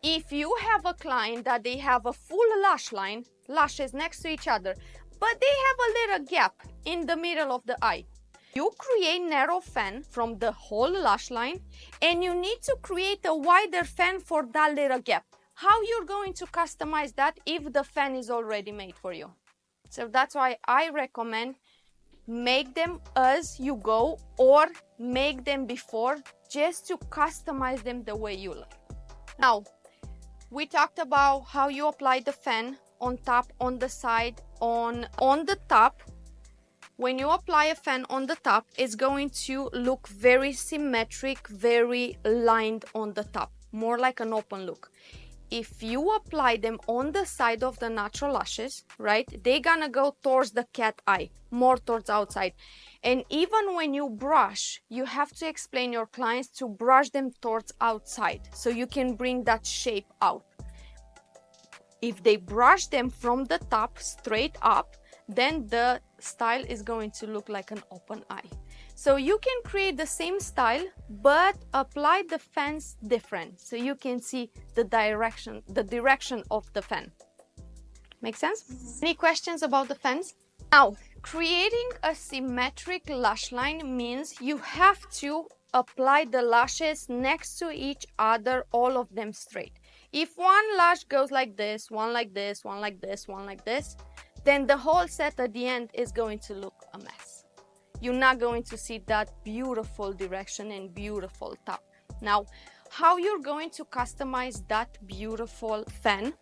B: If you have a client that they have a full lash line, lashes next to each other, but they have a little gap in the middle of the eye, you create narrow fan from the whole lash line, and you need to create a wider fan for that little gap. How you're going to customize that if the fan is already made for you? So that's why I recommend make them as you go or make them before, just to customize them the way you like. Now, we talked about how you apply the fan on top, on the side, on the top. When you apply a fan on the top, it's going to look very symmetric, very lined on the top, more like an open look. If you apply them on the side of the natural lashes, right, they're gonna go towards the cat eye, more towards outside. And even when you brush, you have to explain your clients to brush them towards outside so you can bring that shape out. If they brush them from the top straight up, then the style is going to look like an open eye. So you can create the same style, but apply the fans different so you can see the direction of the fan. Make sense? Any questions about the fans? Now, creating a symmetric lash line means you have to apply the lashes next to each other, all of them straight. If one lash goes like this, one like this, one like this, one like this, then the whole set at the end is going to look a mess. You're not going to see that beautiful direction and beautiful top. Now, how you're going to customize that beautiful fan?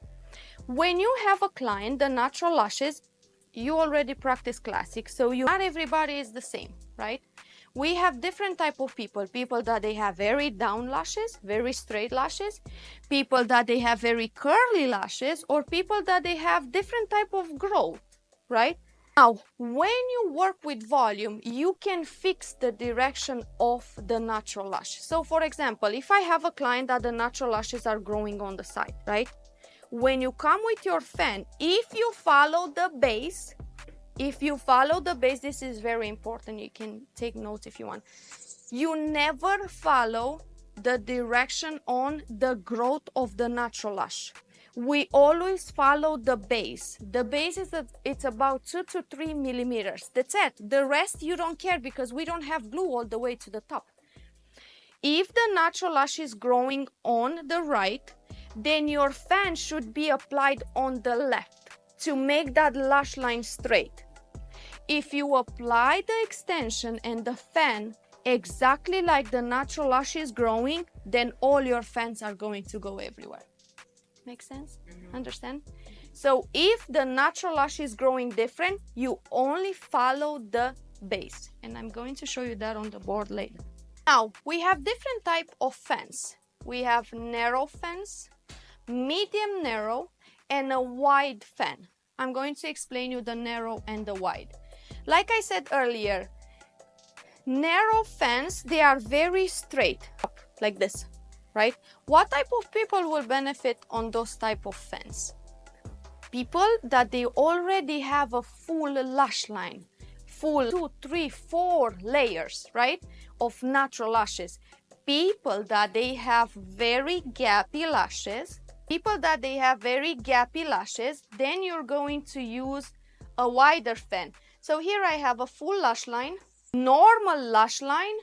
B: When you have a client, the natural lashes, you already practice classic, so not everybody is the same, right? We have different type of people that they have very down lashes, very straight lashes, people that they have very curly lashes, or people that they have different type of growth, right? Now, when you work with volume, you can fix the direction of the natural lash. So for example, if I have a client that the natural lashes are growing on the side, right? When you come with your fan, if you follow the base, this is very important. You can take notes if you want. You never follow the direction on the growth of the natural lash. We always follow the base. The base it's about 2 to 3 millimeters. That's it. The rest you don't care because we don't have glue all the way to the top. If the natural lash is growing on the right, then your fan should be applied on the left to make that lash line straight. If you apply the extension and the fan exactly like the natural lash is growing, then all your fans are going to go everywhere. Make sense? Understand? So if the natural lash is growing different, you only follow the base. And I'm going to show you that on the board later. Now, we have different type of fans. We have narrow fans, medium narrow, and a wide fan. I'm going to explain you the narrow and the wide. Like I said earlier, narrow fans, they are very straight, up like this, right? What type of people will benefit on those type of fans? People that they already have a full lash line, full 2, 3, 4 layers, right, of natural lashes. People that they have very gappy lashes, then you're going to use a wider fan. So here I have a full lash line, normal lash line,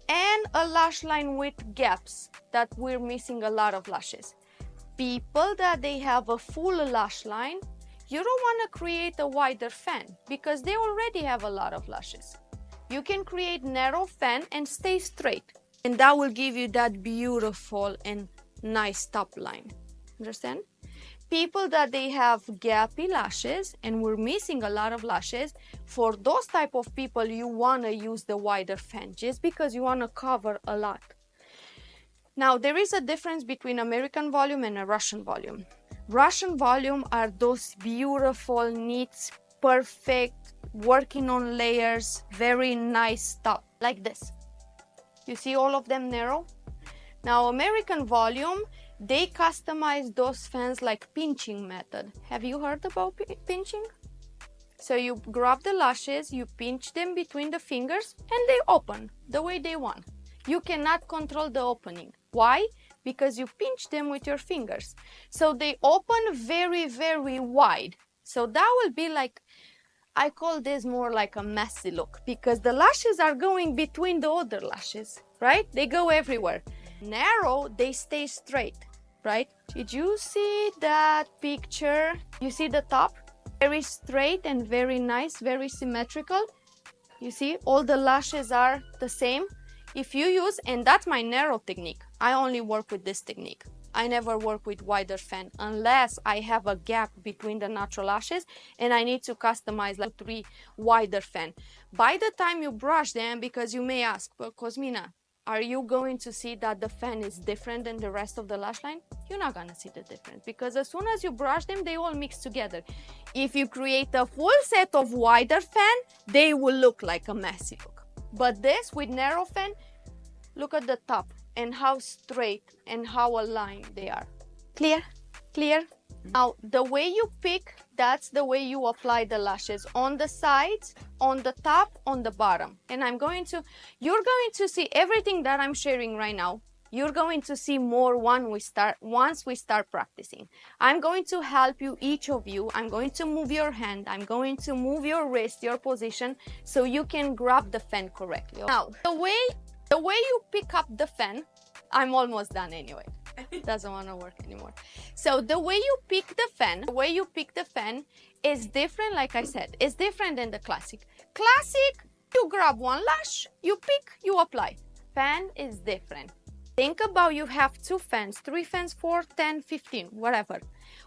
B: and a lash line with gaps that we're missing a lot of lashes. People that they have a full lash line, you don't want to create a wider fan because they already have a lot of lashes. You can create narrow fan and stay straight. And that will give you that beautiful and nice top line. Understand? People that they have gappy lashes and we're missing a lot of lashes, for those type of people, you want to use the wider fan just because you want to cover a lot. Now, there is a difference between American volume and a Russian volume. Russian volume are those beautiful, neat, perfect, working on layers, very nice top, like this. You see all of them narrow? Now, American volume, they customize those fans like pinching method. Have you heard about pinching? So you grab the lashes, you pinch them between the fingers, and they open the way they want. You cannot control the opening. Why? Because you pinch them with your fingers. So they open very, very wide. So that will be like, I call this more like a messy look because the lashes are going between the other lashes, right? They go everywhere. Narrow, they stay straight, right? Did you see that picture? You see the top? Very straight and very nice, very symmetrical. You see, all the lashes are the same. If you use, and that's my narrow technique, I only work with this technique. I never work with wider fan unless I have a gap between the natural lashes and I need to customize like 3 wider fan. By the time you brush them, because you may ask, but Cosmina, are you going to see that the fan is different than the rest of the lash line? You're not gonna see the difference because as soon as you brush them, they all mix together. If you create a full set of wider fan, they will look like a messy look. But this with narrow fan, look at the top and how straight and how aligned they are. Clear? Clear? Now, the way you pick, that's the way you apply the lashes on the sides, on the top, on the bottom. And you're going to see everything that I'm sharing right now. You're going to see more once we start practicing. I'm going to help you, each of you. I'm going to move your hand. I'm going to move your wrist, your position, so you can grab the fan correctly. Now, the way you pick up the fan, I'm almost done anyway. Doesn't want to work anymore. So the way you pick the fan is different, like I said, it's different than the classic. Classic, you grab one lash, you pick, you apply. Fan is different. Think about you have 2 fans, 3 fans, 4, 10, 15, whatever.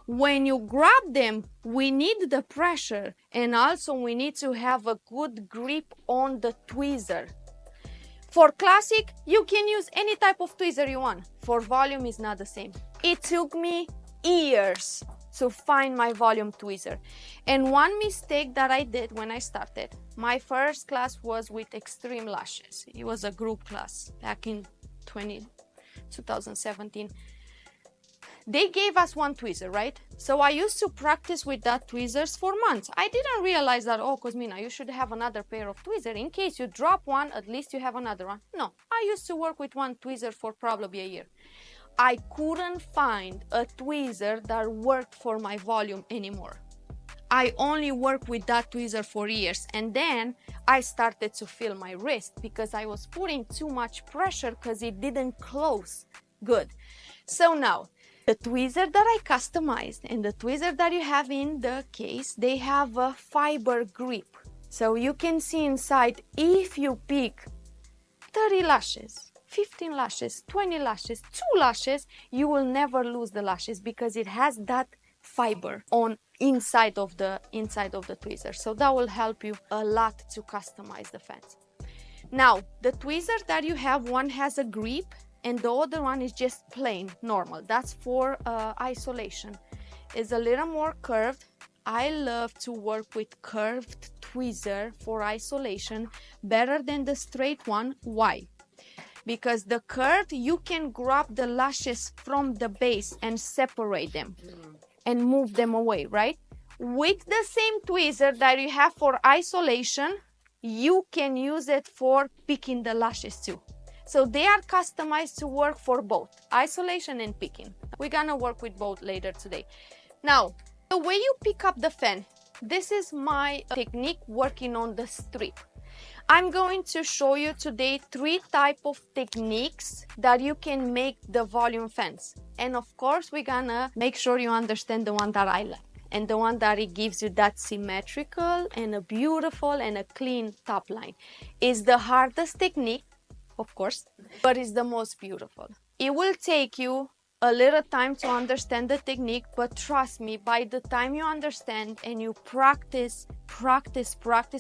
B: When you grab them, we need the pressure and also we need to have a good grip on the tweezer. For classic, you can use any type of tweezer you want. For volume, it's not the same. It took me years to find my volume tweezer. And one mistake that I did when I started, my first class was with Extreme Lashes. It was a group class back in 2017. They gave us one tweezer, right? So I used to practice with that tweezers for months. I didn't realize that, oh, Cosmina, you should have another pair of tweezers. In case you drop one, at least you have another one. No, I used to work with one tweezer for probably a year. I couldn't find a tweezer that worked for my volume anymore. I only worked with that tweezer for years. And then I started to feel my wrist because I was putting too much pressure because it didn't close good. So now, the tweezer that I customized and the tweezer that you have in the case, they have a fiber grip. So you can see inside, if you pick 30 lashes, 15 lashes, 20 lashes, 2 lashes, you will never lose the lashes because it has that fiber on inside of the tweezer. So that will help you a lot to customize the fans. Now, the tweezer that you have, one has a grip and the other one is just plain normal. That's for isolation. It's a little more curved. I love to work with curved tweezer for isolation better than the straight one. Why? Because the curved, you can grab the lashes from the base and separate them and move them away, right? With the same tweezer that you have for isolation, you can use it for picking the lashes too. So they are customized to work for both isolation and picking. We're gonna work with both later today. Now, the way you pick up the fan, this is my technique working on the strip. I'm going to show you today 3 types of techniques that you can make the volume fans. And of course, we're gonna make sure you understand the one that I like. and the one that it gives you that symmetrical and a beautiful and a clean top line. Is the hardest technique, of course, but it's the most beautiful. It will take you a little time to understand the technique, but trust me, by the time you understand and you practice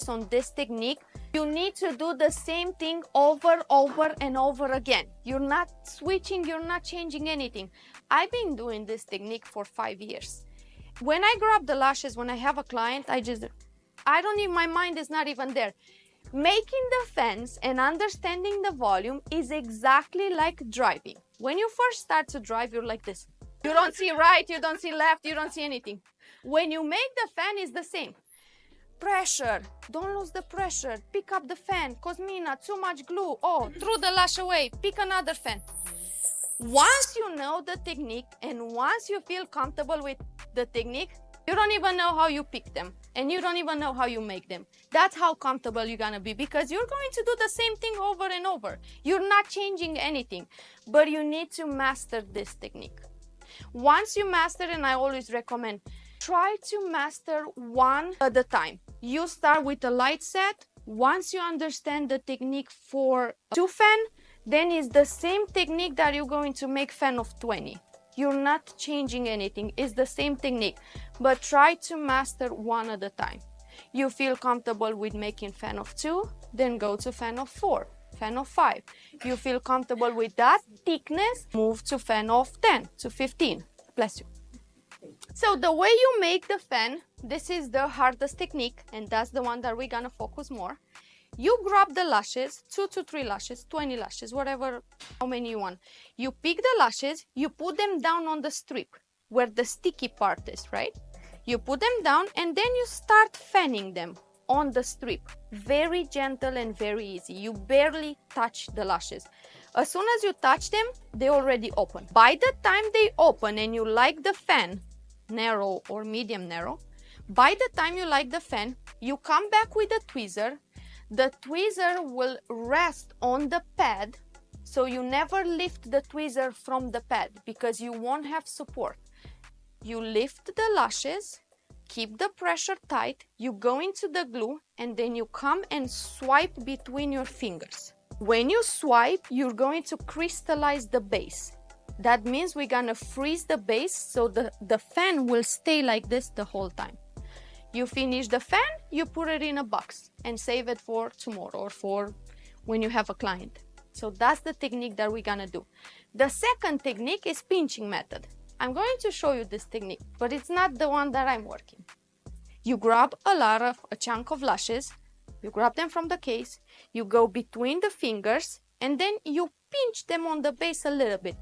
B: on this technique, you need to do the same thing over and over again. You're not switching, you're not changing anything. I've been doing this technique for 5 years. When I grab the lashes, when I have a client, my mind is not even there. Making the fence and understanding the volume is exactly like driving. When you first start to drive, you're like this. You don't see right, you don't see left, you don't see anything. When you make the fan, it's the same. Pressure, don't lose the pressure. Pick up the fan. Cosmina, too much glue. Oh, throw the lash away. Pick another fan. Once you know the technique and once you feel comfortable with the technique, you don't even know how you pick them and you don't even know how you make them. That's how comfortable you're gonna be, because you're going to do the same thing over and over. You're not changing anything, but you need to master this technique. Once you master, and I always recommend, try to master one at a time. You start with a light set. Once you understand the technique for 2 fan, then it's the same technique that you're going to make fan of 20. You're not changing anything. It's the same technique, but try to master one at a time. You feel comfortable with making fan of 2, then go to fan of 4, fan of 5. You feel comfortable with that thickness, move to fan of 10 to 15. Bless you. So the way you make the fan, this is the hardest technique, and that's the one that we're gonna focus more. You grab the lashes, 2 to 3 lashes, 20 lashes, whatever, how many you want. You pick the lashes, you put them down on the strip where the sticky part is, right? You put them down and then you start fanning them on the strip. Very gentle and very easy. You barely touch the lashes. As soon as you touch them, they already open. By the time they open and you like the fan, narrow or medium narrow, by the time you like the fan, you come back with the tweezer. The tweezer will rest on the pad, so you never lift the tweezer from the pad because you won't have support. You lift the lashes, keep the pressure tight, you go into the glue, and then you come and swipe between your fingers. When you swipe, you're going to crystallize the base. That means we're gonna freeze the base so the fan will stay like this the whole time. You finish the fan, you put it in a box and save it for tomorrow or for when you have a client. So that's the technique that we're gonna do. The second technique is pinching method. I'm going to show you this technique, but it's not the one that I'm working. You grab a chunk of lashes, you grab them from the case, you go between the fingers, and then you pinch them on the base a little bit.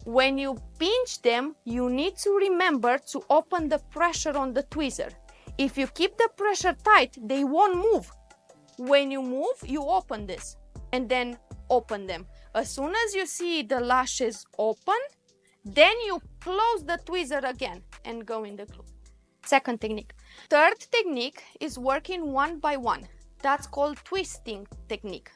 B: When you pinch them, you need to remember to open the pressure on the tweezer. If you keep the pressure tight, they won't move. When you move, you open this and then open them. As soon as you see the lashes open, then you close the tweezer again and go in the glue. Second technique. Third technique is working one by one. That's called twisting technique.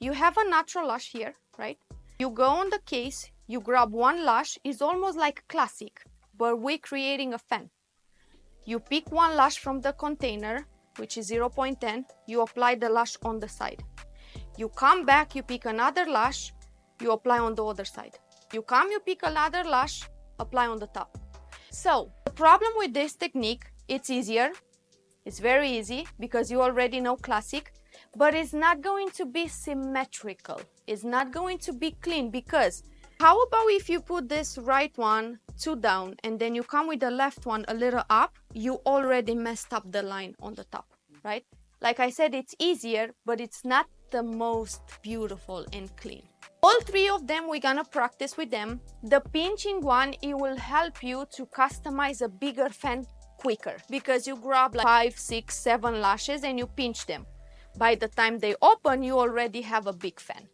B: You have a natural lash here, right? You go on the case, you grab one lash. It's almost like classic, but we're creating a fan. You pick one lash from the container, which is 0.10. You apply the lash on the side. You come back, you pick another lash, you apply on the other side. You come, you pick another lash, apply on the top. So the problem with this technique, it's easier. It's very easy because you already know classic, but it's not going to be symmetrical. It's not going to be clean, because how about if you put this right one 2 down and then you come with the left one a little up, you already messed up the line on the top, right? Like I said, it's easier, but it's not the most beautiful and clean. All 3 of them, we're gonna practice with them. The pinching one, it will help you to customize a bigger fan quicker, because you grab like 5, 6, 7 lashes and you pinch them. By the time they open, you already have a big fan.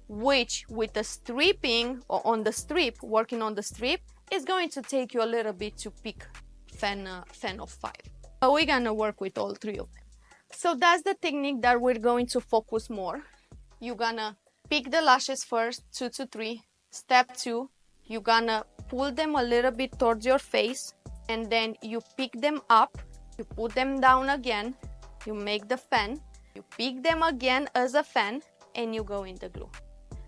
B: Which with the stripping or on the strip, working on the strip, is going to take you a little bit to pick fan of 5. But we're gonna work with all 3 of them. So that's the technique that we're going to focus more. You're gonna pick the lashes first, 2 to 3. Step 2, you're gonna pull them a little bit towards your face. Step 3, you're gonna and then you pick them up, you put them down again, you make the fan, you pick them again as a fan, and you go in the glue.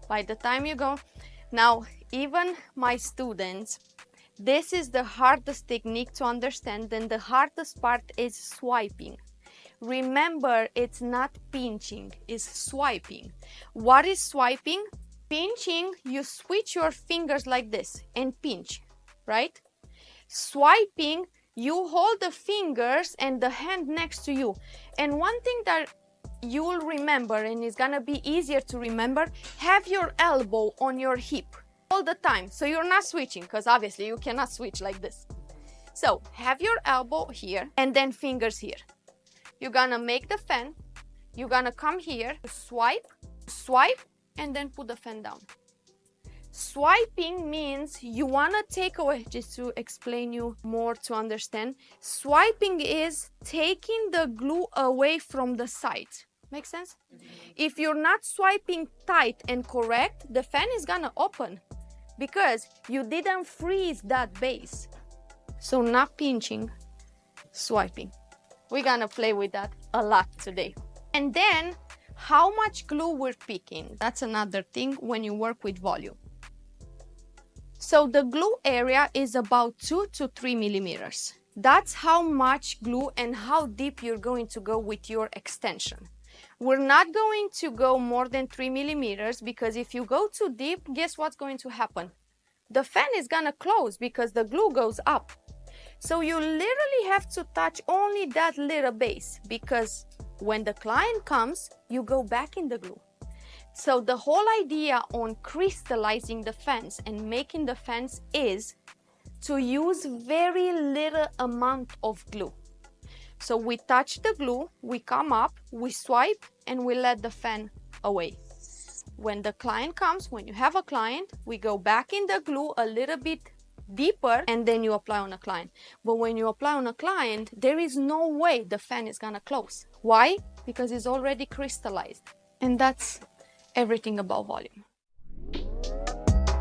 B: By the time you go, now even my students, this is the hardest technique to understand, and the hardest part is swiping. Remember, it's not pinching, it's swiping. What is swiping? Pinching, you switch your fingers like this and pinch, right? Swiping, you hold the fingers and the hand next to you. And one thing that you will remember, and it's gonna be easier to remember, have your elbow on your hip all the time. So you're not switching, because obviously you cannot switch like this. So have your elbow here and then fingers here. You're gonna make the fan. You're gonna come here, swipe, and then put the fan down. Swiping means you wanna take away, just to explain you more to understand, swiping is taking the glue away from the side. Make sense? If you're not swiping tight and correct, the fan is gonna open because you didn't freeze that base. So not pinching, swiping. We're gonna play with that a lot today. And then how much glue we're picking. That's another thing when you work with volume. So the glue area is about 2 to 3 millimeters. That's how much glue and how deep you're going to go with your extension. We're not going to go more than 3 millimeters because if you go too deep, guess what's going to happen? The fan is gonna close because the glue goes up. So you literally have to touch only that little base because when the client comes, you go back in the glue. So the whole idea on crystallizing the fans and making the fans is to use very little amount of glue. So we touch the glue, we come up, we swipe, and we let the fan away. When the client comes, when you have a client, we go back in the glue a little bit deeper and then you apply on a client. But when you apply on a client, there is no way the fan is gonna close. Why? Because it's already crystallized. And that's everything about volume.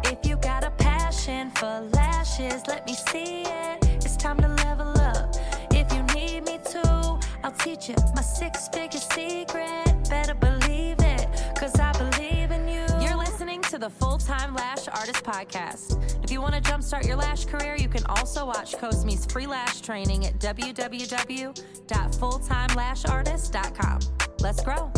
C: If you got a passion for lashes, let me see it. It's time to level up. If you need me to, I'll teach you my 6-figure secret. Better believe it, cause I believe in you. You're listening to the Full-Time Lash Artist Podcast. If you want to jumpstart your lash career, you can also watch Cosme's free lash training at www.fulltimelashartist.com. Let's grow.